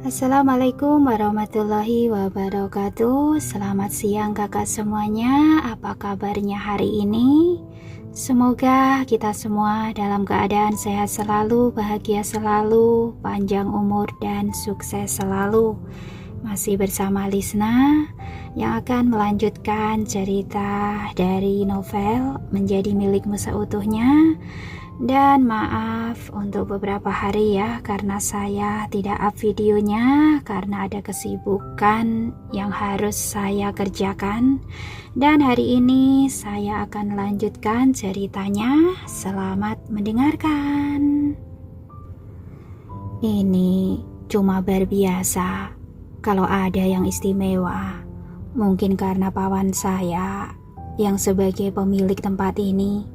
Assalamualaikum warahmatullahi wabarakatuh. Selamat siang kakak semuanya. Apa kabarnya hari ini? Semoga kita semua dalam keadaan sehat selalu, bahagia selalu, panjang umur dan sukses selalu. Masih bersama Lisna yang akan melanjutkan cerita dari novel Menjadi Milikmu Seutuhnya. Dan maaf untuk beberapa hari ya, karena saya tidak up videonya karena ada kesibukan yang harus saya kerjakan. Dan hari ini saya akan lanjutkan ceritanya. Selamat mendengarkan. Ini cuma bar biasa. Kalau ada yang istimewa, mungkin karena pawan saya yang sebagai pemilik tempat ini.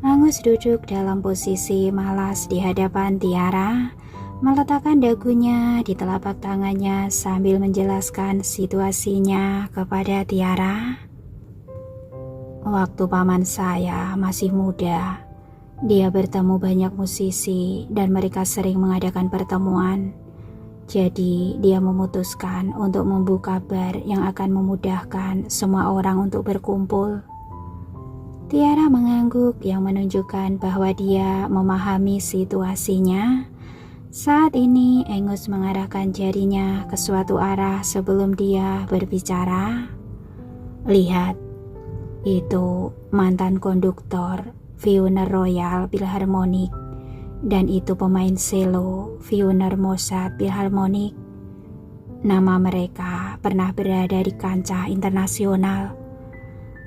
Angus duduk dalam posisi malas di hadapan Tiara, meletakkan dagunya di telapak tangannya sambil menjelaskan situasinya kepada Tiara. Waktu paman saya masih muda, dia bertemu banyak musisi dan mereka sering mengadakan pertemuan. Jadi dia memutuskan untuk membuka bar yang akan memudahkan semua orang untuk berkumpul. Tiara mengangguk yang menunjukkan bahwa dia memahami situasinya. Saat ini Angus mengarahkan jarinya ke suatu arah sebelum dia berbicara. Lihat, itu mantan konduktor Wiener Royal Philharmonic dan itu pemain cello Wiener Mozart Philharmonic. Nama mereka pernah berada di kancah internasional.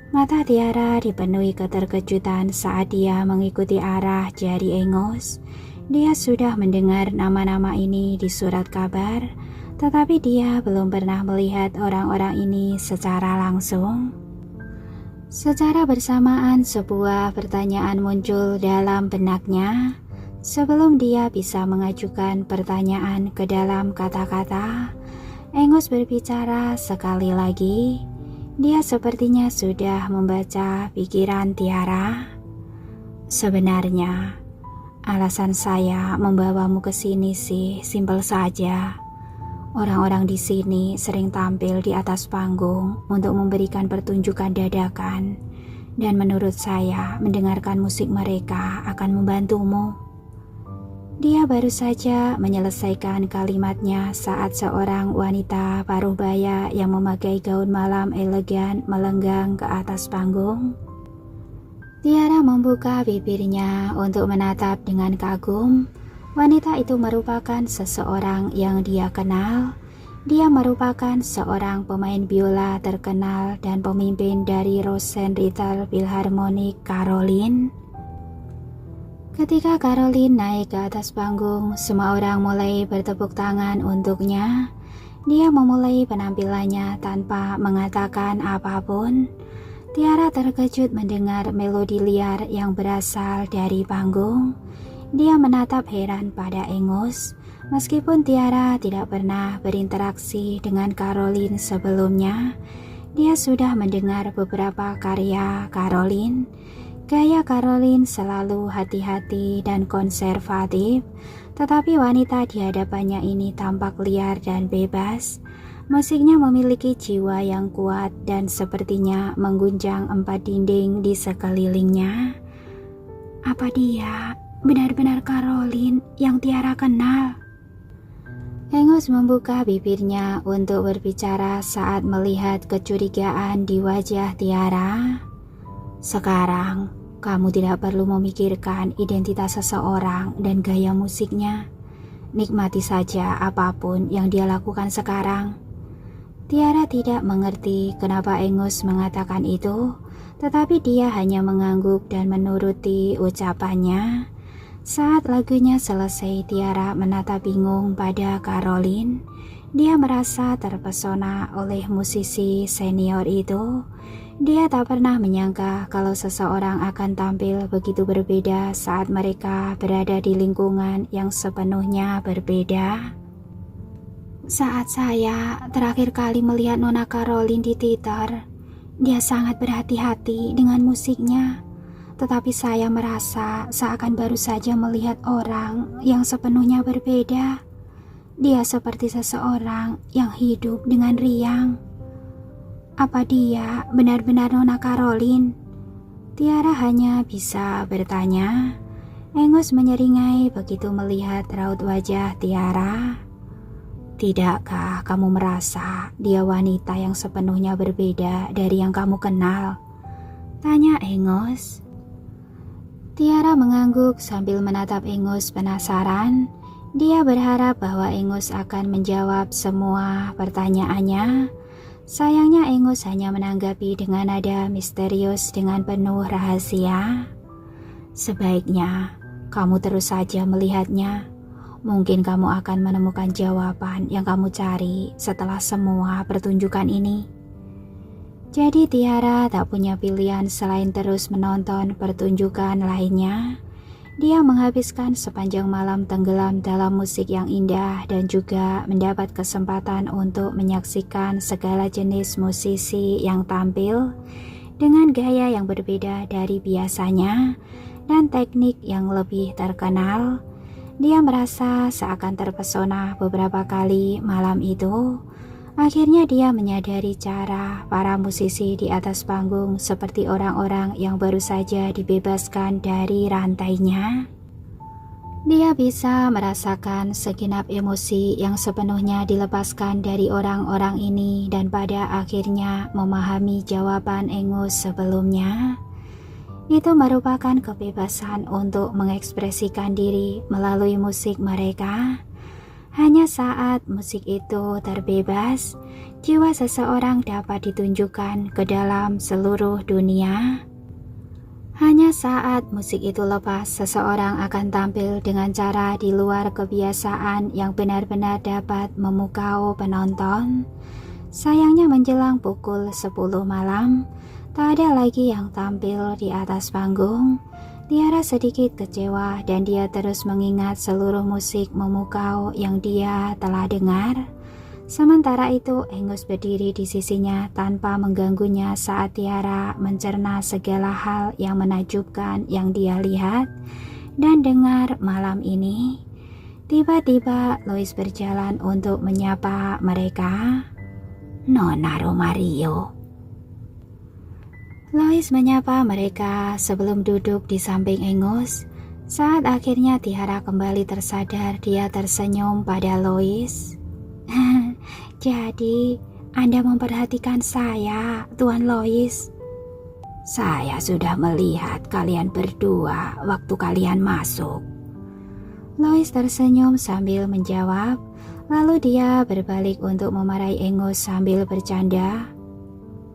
Mata Tiara dipenuhi keterkejutan saat dia mengikuti arah jari Angus. Dia sudah mendengar nama-nama ini di surat kabar, tetapi dia belum pernah melihat orang-orang ini secara langsung. Secara bersamaan sebuah pertanyaan muncul dalam benaknya. Sebelum dia bisa mengajukan pertanyaan ke dalam kata-kata, Angus berbicara sekali lagi. Dia sepertinya sudah membaca pikiran Tiara. Sebenarnya, alasan saya membawamu ke sini sih simpel saja. Orang-orang di sini sering tampil di atas panggung untuk memberikan pertunjukan dadakan. Dan menurut saya, mendengarkan musik mereka akan membantumu. Dia baru saja menyelesaikan kalimatnya saat seorang wanita paruh baya yang memakai gaun malam elegan melenggang ke atas panggung. Tiara membuka bibirnya untuk menatap dengan kagum. Wanita itu merupakan seseorang yang dia kenal. Dia merupakan seorang pemain biola terkenal dan pemimpin dari Rosenritter Philharmonic, Caroline. Ketika Caroline naik ke atas panggung, semua orang mulai bertepuk tangan untuknya. Dia memulai penampilannya tanpa mengatakan apapun. Tiara terkejut mendengar melodi liar yang berasal dari panggung. Dia menatap heran pada Angus. Meskipun Tiara tidak pernah berinteraksi dengan Caroline sebelumnya, dia sudah mendengar beberapa karya Caroline. Gaya Caroline selalu hati-hati dan konservatif, tetapi wanita di hadapannya ini tampak liar dan bebas. Musiknya memiliki jiwa yang kuat dan sepertinya mengguncang empat dinding di sekelilingnya. Apa dia benar-benar Caroline yang Tiara kenal? Angus membuka bibirnya untuk berbicara saat melihat kecurigaan di wajah Tiara. Sekarang, kamu tidak perlu memikirkan identitas seseorang dan gaya musiknya. Nikmati saja apapun yang dia lakukan sekarang. Tiara tidak mengerti kenapa Angus mengatakan itu, tetapi dia hanya mengangguk dan menuruti ucapannya. Saat lagunya selesai, Tiara menatap bingung pada Caroline. Dia merasa terpesona oleh musisi senior itu. Dia tak pernah menyangka kalau seseorang akan tampil begitu berbeda saat mereka berada di lingkungan yang sepenuhnya berbeda. Saat saya terakhir kali melihat Nona Caroline di teater, dia sangat berhati-hati dengan musiknya. Tetapi saya merasa seakan baru saja melihat orang yang sepenuhnya berbeda. Dia seperti seseorang yang hidup dengan riang. Apa dia benar-benar Nona Caroline? Tiara hanya bisa bertanya. Engos menyeringai begitu melihat raut wajah Tiara. Tidakkah kamu merasa dia wanita yang sepenuhnya berbeda dari yang kamu kenal? Tanya Engos. Tiara mengangguk sambil menatap Engos penasaran. Dia berharap bahwa Engos akan menjawab semua pertanyaannya. Sayangnya Engos hanya menanggapi dengan nada misterius dengan penuh rahasia. Sebaiknya kamu terus saja melihatnya. Mungkin kamu akan menemukan jawaban yang kamu cari setelah semua pertunjukan ini. Jadi Tiara tak punya pilihan selain terus menonton pertunjukan lainnya. Dia menghabiskan sepanjang malam tenggelam dalam musik yang indah dan juga mendapat kesempatan untuk menyaksikan segala jenis musisi yang tampil dengan gaya yang berbeda dari biasanya dan teknik yang lebih terkenal. Dia merasa seakan terpesona beberapa kali malam itu. Akhirnya dia menyadari cara para musisi di atas panggung seperti orang-orang yang baru saja dibebaskan dari rantainya. Dia bisa merasakan segenap emosi yang sepenuhnya dilepaskan dari orang-orang ini dan pada akhirnya memahami jawaban Engos sebelumnya. Itu merupakan kebebasan untuk mengekspresikan diri melalui musik mereka. Hanya saat musik itu terbebas, jiwa seseorang dapat ditunjukkan ke dalam seluruh dunia. Hanya saat musik itu lepas, seseorang akan tampil dengan cara di luar kebiasaan yang benar-benar dapat memukau penonton. Sayangnya menjelang pukul 10 malam, tak ada lagi yang tampil di atas panggung. Tiara sedikit kecewa dan dia terus mengingat seluruh musik memukau yang dia telah dengar. Sementara itu Engos berdiri di sisinya tanpa mengganggunya saat Tiara mencerna segala hal yang menakjubkan yang dia lihat dan dengar malam ini. Tiba-tiba Lois berjalan untuk menyapa mereka. Nona Romario. Lois menyapa mereka sebelum duduk di samping Engos. Saat akhirnya Tiara kembali tersadar, dia tersenyum pada Lois. Jadi, Anda memperhatikan saya, Tuan Lois. Saya sudah melihat kalian berdua waktu kalian masuk. Lois tersenyum sambil menjawab, lalu dia berbalik untuk memarahi Engos sambil bercanda.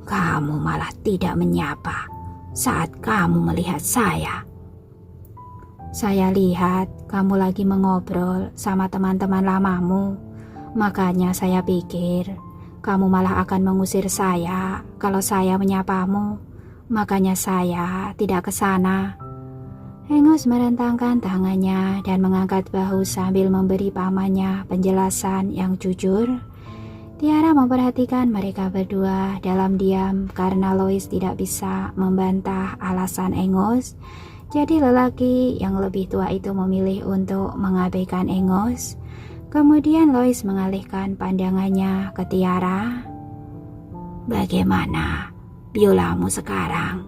Kamu malah tidak menyapa saat kamu melihat saya. Saya lihat kamu lagi mengobrol sama teman-teman lamamu. Makanya saya pikir kamu malah akan mengusir saya kalau saya menyapamu. Makanya saya tidak ke sana. Engos merentangkan tangannya dan mengangkat bahu sambil memberi pamannya penjelasan yang jujur. Tiara memperhatikan mereka berdua dalam diam karena Lois tidak bisa membantah alasan Engos. Jadi lelaki yang lebih tua itu memilih untuk mengabaikan Engos. Kemudian Lois mengalihkan pandangannya ke Tiara. Bagaimana biolamu sekarang?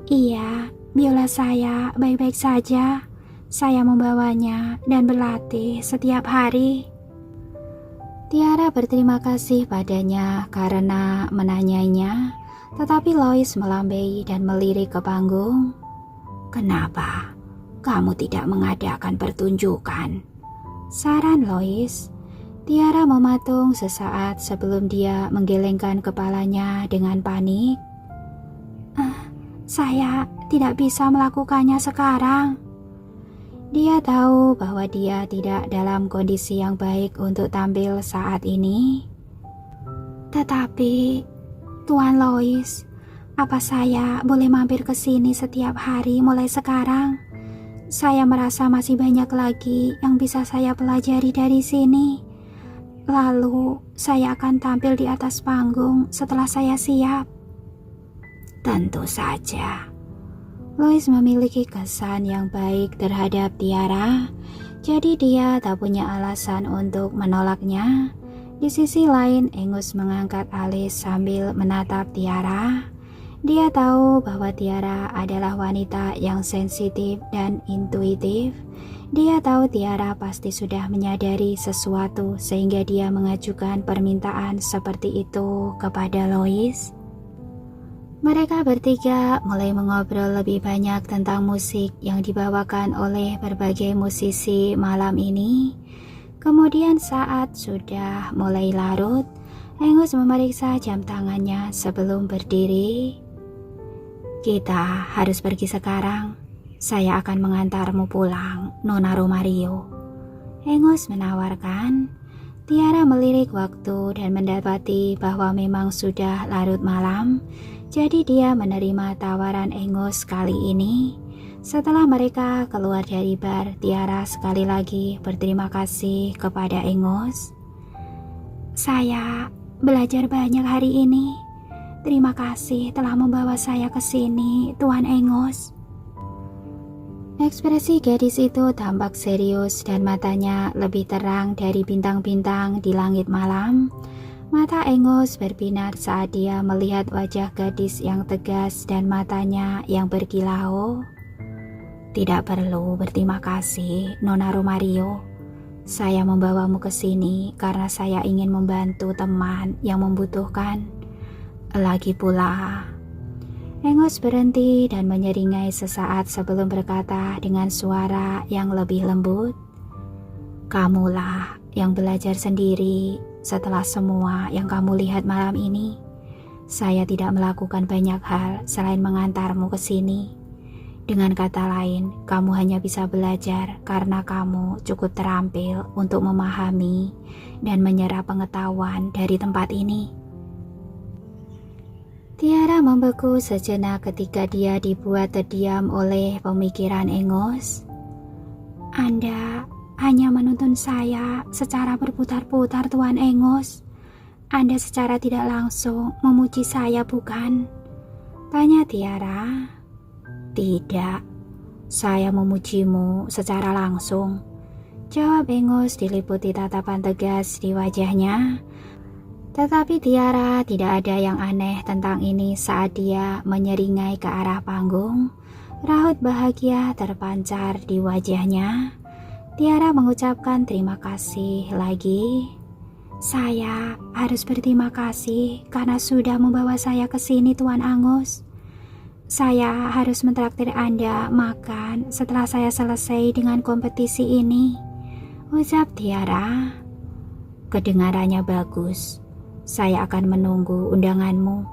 Iya, biola saya baik-baik saja. Saya membawanya dan berlatih setiap hari. Tiara berterima kasih padanya karena menanyainya, tetapi Lois melambai dan melirik ke panggung. Kenapa kamu tidak mengadakan pertunjukan? Saran Lois. Tiara mematung sesaat sebelum dia menggelengkan kepalanya dengan panik. Saya tidak bisa melakukannya sekarang. Dia tahu bahwa dia tidak dalam kondisi yang baik untuk tampil saat ini. Tetapi, Tuan Lois, apa saya boleh mampir ke sini setiap hari mulai sekarang? Saya merasa masih banyak lagi yang bisa saya pelajari dari sini. Lalu, saya akan tampil di atas panggung setelah saya siap. Tentu saja. Lois memiliki kesan yang baik terhadap Tiara, jadi dia tak punya alasan untuk menolaknya. Di sisi lain, Angus mengangkat alis sambil menatap Tiara. Dia tahu bahwa Tiara adalah wanita yang sensitif dan intuitif. Dia tahu Tiara pasti sudah menyadari sesuatu sehingga dia mengajukan permintaan seperti itu kepada Lois. Mereka bertiga mulai mengobrol lebih banyak tentang musik yang dibawakan oleh berbagai musisi malam ini. Kemudian saat sudah mulai larut, Angus memeriksa jam tangannya sebelum berdiri. "Kita harus pergi sekarang. Saya akan mengantarmu pulang, Nona Romario," Angus menawarkan. Tiara melirik waktu dan mendapati bahwa memang sudah larut malam. Jadi dia menerima tawaran Angus kali ini. Setelah mereka keluar dari bar, Tiara sekali lagi berterima kasih kepada Angus. "Saya belajar banyak hari ini. Terima kasih telah membawa saya ke sini, Tuan Angus." Ekspresi gadis itu tampak serius dan matanya lebih terang dari bintang-bintang di langit malam. Mata Angus berbinar saat dia melihat wajah gadis yang tegas dan matanya yang berkilau. "Tidak perlu berterima kasih, Nona Romario. Saya membawamu ke sini karena saya ingin membantu teman yang membutuhkan. Lagi pula..." Angus berhenti dan menyeringai sesaat sebelum berkata dengan suara yang lebih lembut, "Kamulah yang belajar sendiri setelah semua yang kamu lihat malam ini. Saya tidak melakukan banyak hal selain mengantarmu ke sini. Dengan kata lain, kamu hanya bisa belajar karena kamu cukup terampil untuk memahami dan menyerap pengetahuan dari tempat ini." Tiara membeku sejenak ketika dia dibuat terdiam oleh pemikiran Angus. "Anda hanya menuntun saya secara berputar-putar, Tuan Angus. Anda secara tidak langsung memuji saya, bukan?" tanya Tiara. "Tidak, saya memujimu secara langsung," jawab Angus diliputi tatapan tegas di wajahnya. Tetapi Tiara tidak ada yang aneh tentang ini saat dia menyeringai ke arah panggung. Raut bahagia terpancar di wajahnya. Tiara mengucapkan terima kasih lagi. "Saya harus berterima kasih karena sudah membawa saya ke sini, Tuan Angus. Saya harus mentraktir Anda makan setelah saya selesai dengan kompetisi ini," ucap Tiara. "Kedengarannya bagus. Saya akan menunggu undanganmu,"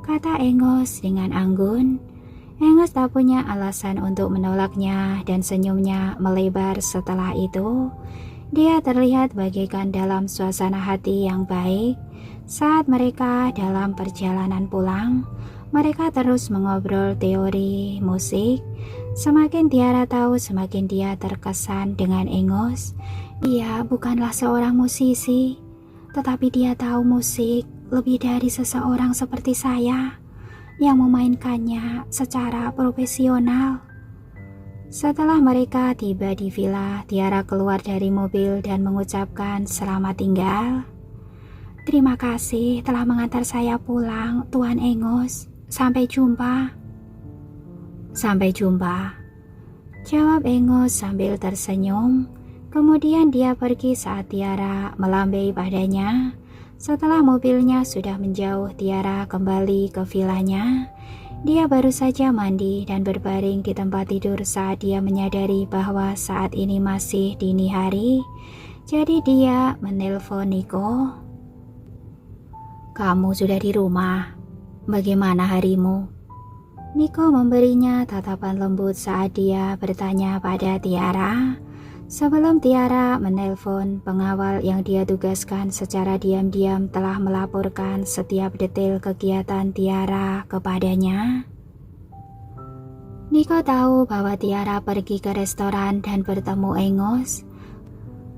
kata Angus dengan anggun. Angus tak punya alasan untuk menolaknya dan senyumnya melebar setelah itu. Dia terlihat bagaikan dalam suasana hati yang baik. Saat mereka dalam perjalanan pulang, mereka terus mengobrol teori musik. Semakin Tiara tahu, semakin dia terkesan dengan Angus. Dia bukanlah seorang musisi, tetapi dia tahu musik lebih dari seseorang seperti saya yang memainkannya secara profesional. Setelah mereka tiba di villa, Tiara keluar dari mobil dan mengucapkan selamat tinggal. "Terima kasih telah mengantar saya pulang, Tuan Angus. Sampai jumpa." "Sampai jumpa," jawab Angus sambil tersenyum. Kemudian dia pergi saat Tiara melambai padanya. Setelah mobilnya sudah menjauh, Tiara kembali ke villanya. Dia baru saja mandi dan berbaring di tempat tidur saat dia menyadari bahwa saat ini masih dini hari. Jadi dia menelpon Nico. "Kamu sudah di rumah. Bagaimana harimu?" Nico memberinya tatapan lembut saat dia bertanya pada Tiara. Sebelum Tiara menelpon, pengawal yang dia tugaskan secara diam-diam telah melaporkan setiap detail kegiatan Tiara kepadanya. Nico tahu bahwa Tiara pergi ke restoran dan bertemu Angus.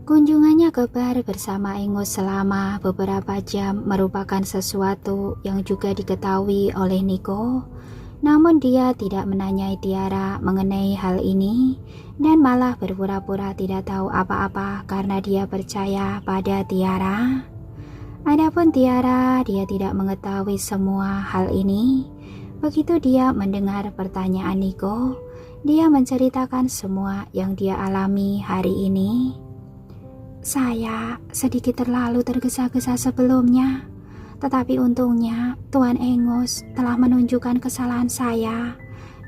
Kunjungannya ke bar bersama Angus selama beberapa jam merupakan sesuatu yang juga diketahui oleh Nico. Namun dia tidak menanyai Tiara mengenai hal ini dan malah berpura-pura tidak tahu apa-apa karena dia percaya pada Tiara. Adapun Tiara, dia tidak mengetahui semua hal ini. Begitu dia mendengar pertanyaan Niko, dia menceritakan semua yang dia alami hari ini. Saya sedikit terlalu tergesa-gesa sebelumnya. Tetapi untungnya Tuan Engus telah menunjukkan kesalahan saya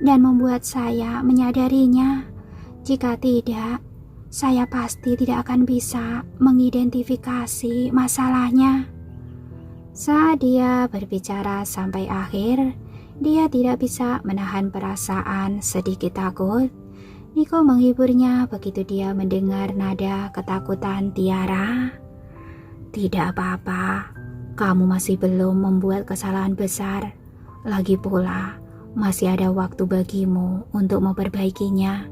dan membuat saya menyadarinya. Jika tidak, saya pasti tidak akan bisa mengidentifikasi masalahnya. Saat dia berbicara sampai akhir, dia tidak bisa menahan perasaan sedikit takut. Niko menghiburnya begitu dia mendengar nada ketakutan Tiara. Tidak apa-apa. Kamu masih belum membuat kesalahan besar. Lagi pula, masih ada waktu bagimu untuk memperbaikinya.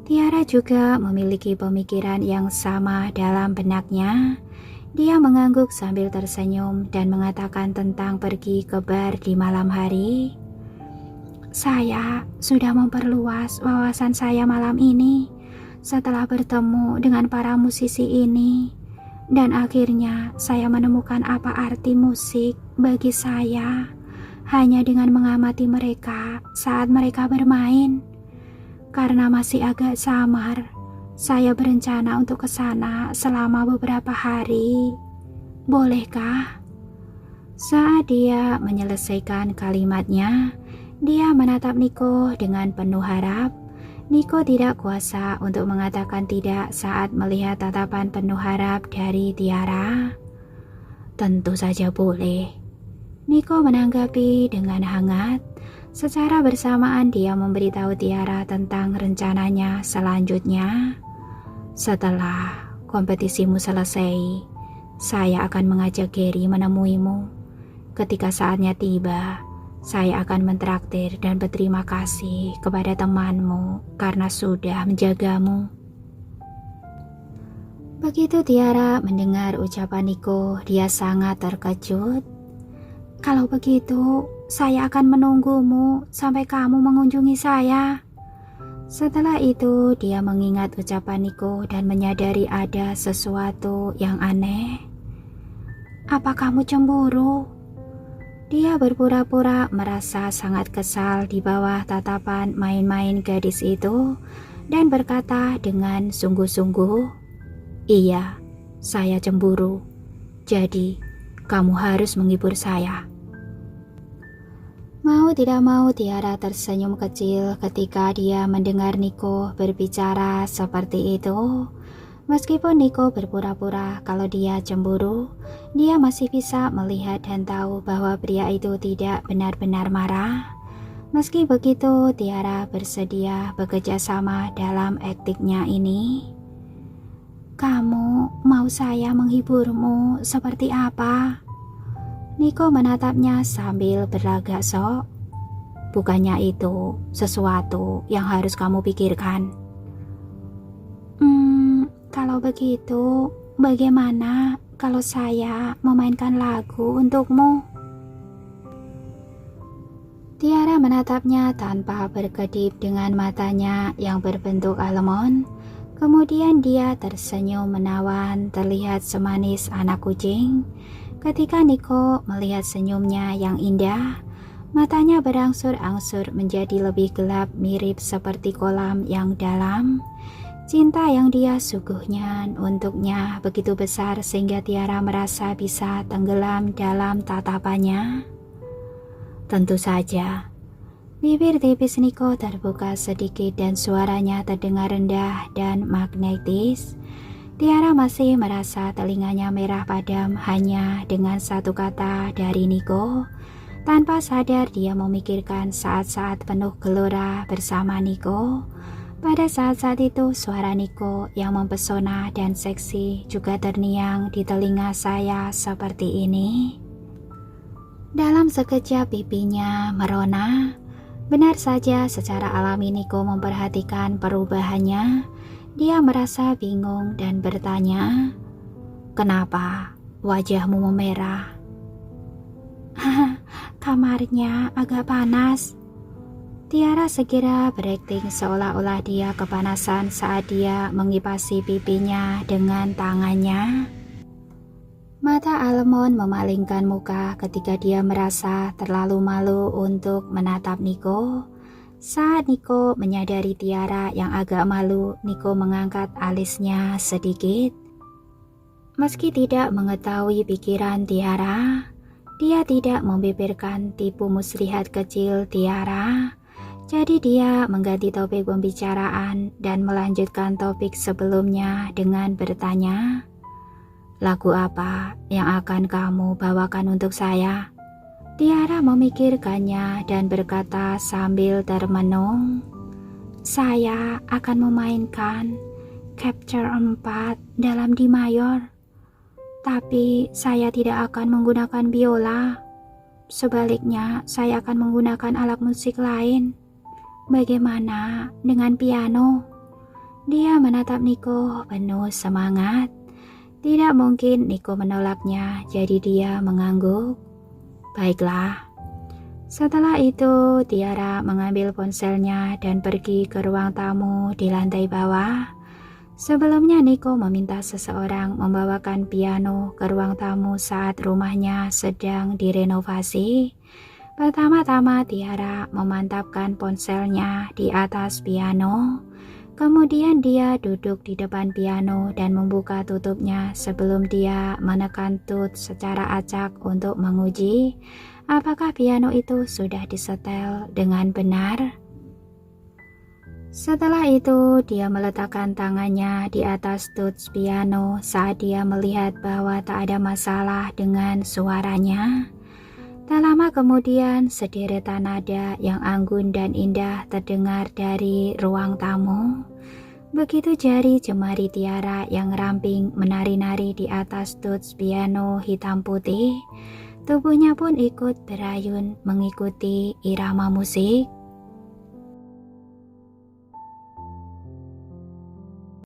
Tiara juga memiliki pemikiran yang sama dalam benaknya. Dia mengangguk sambil tersenyum dan mengatakan tentang pergi ke bar di malam hari. Saya sudah memperluas wawasan saya malam ini setelah bertemu dengan para musisi ini. Dan akhirnya saya menemukan apa arti musik bagi saya hanya dengan mengamati mereka saat mereka bermain. Karena masih agak samar, saya berencana untuk ke sana selama beberapa hari. Bolehkah? Saat dia menyelesaikan kalimatnya, dia menatap Niko dengan penuh harap. Niko tidak kuasa untuk mengatakan tidak saat melihat tatapan penuh harap dari Tiara. Tentu saja boleh. Niko menanggapi dengan hangat. Secara bersamaan dia memberitahu Tiara tentang rencananya selanjutnya. Setelah kompetisimu selesai, saya akan mengajak Gary menemuimu. Ketika saatnya tiba, saya akan mentraktir dan berterima kasih kepada temanmu karena sudah menjagamu. Begitu Tiara mendengar ucapan Niko, dia sangat terkejut. Kalau begitu, saya akan menunggumu sampai kamu mengunjungi saya. Setelah itu, dia mengingat ucapan Niko dan menyadari ada sesuatu yang aneh. Apa kamu cemburu? Dia berpura-pura merasa sangat kesal di bawah tatapan main-main gadis itu dan berkata dengan sungguh-sungguh, "Iya, saya cemburu. Jadi, kamu harus menghibur saya." Mau tidak mau Tiara tersenyum kecil ketika dia mendengar Niko berbicara seperti itu. Meskipun Niko berpura-pura kalau dia cemburu, dia masih bisa melihat dan tahu bahwa pria itu tidak benar-benar marah. Meski begitu, Tiara bersedia bekerja sama dalam aktingnya ini. Kamu mau saya menghiburmu seperti apa? Niko menatapnya sambil berlagak sok. Bukannya itu sesuatu yang harus kamu pikirkan. Kalau begitu, bagaimana kalau saya memainkan lagu untukmu? Tiara menatapnya tanpa berkedip dengan matanya yang berbentuk almond. Kemudian dia tersenyum menawan, terlihat semanis anak kucing. Ketika Niko melihat senyumnya yang indah, matanya berangsur-angsur menjadi lebih gelap, mirip seperti kolam yang dalam. Cinta yang dia suguhnya untuknya begitu besar sehingga Tiara merasa bisa tenggelam dalam tatapannya. Tentu saja, bibir tipis Niko terbuka sedikit dan suaranya terdengar rendah dan magnetis. Tiara masih merasa telinganya merah padam hanya dengan satu kata dari Niko. Tanpa sadar dia memikirkan saat-saat penuh gelora bersama Niko. Pada saat-saat itu suara Niko yang mempesona dan seksi juga terngiang di telinga saya seperti ini. Dalam sekejap pipinya merona. Benar saja secara alami Niko memperhatikan perubahannya. Dia merasa bingung dan bertanya, "Kenapa wajahmu memerah?" "Kamarnya agak panas," Tiara segera berakting seolah-olah dia kepanasan saat dia mengipasi pipinya dengan tangannya. Mata Alemon memalingkan muka ketika dia merasa terlalu malu untuk menatap Nico. Saat Nico menyadari Tiara yang agak malu, Nico mengangkat alisnya sedikit. Meski tidak mengetahui pikiran Tiara, dia tidak membibirkan tipu muslihat kecil Tiara. Jadi dia mengganti topik pembicaraan dan melanjutkan topik sebelumnya dengan bertanya, "Lagu apa yang akan kamu bawakan untuk saya?" Tiara memikirkannya dan berkata sambil termenung, "Saya akan memainkan Chapter 4 dalam D mayor. Tapi saya tidak akan menggunakan biola. Sebaliknya, saya akan menggunakan alat musik lain. Bagaimana dengan piano?" Dia menatap Nico penuh semangat. Tidak mungkin Nico menolaknya, jadi dia mengangguk. "Baiklah." Setelah itu, Tiara mengambil ponselnya dan pergi ke ruang tamu di lantai bawah. Sebelumnya Nico meminta seseorang membawakan piano ke ruang tamu saat rumahnya sedang direnovasi. Pertama-tama Tiara memantapkan ponselnya di atas piano. Kemudian dia duduk di depan piano dan membuka tutupnya sebelum dia menekan tut secara acak untuk menguji apakah piano itu sudah disetel dengan benar. Setelah itu, dia meletakkan tangannya di atas tuts piano saat dia melihat bahwa tak ada masalah dengan suaranya. Tak lama kemudian, sederetan nada yang anggun dan indah terdengar dari ruang tamu. Begitu jari jemari Tiara yang ramping menari-nari di atas tuts piano hitam putih, tubuhnya pun ikut berayun mengikuti irama musik.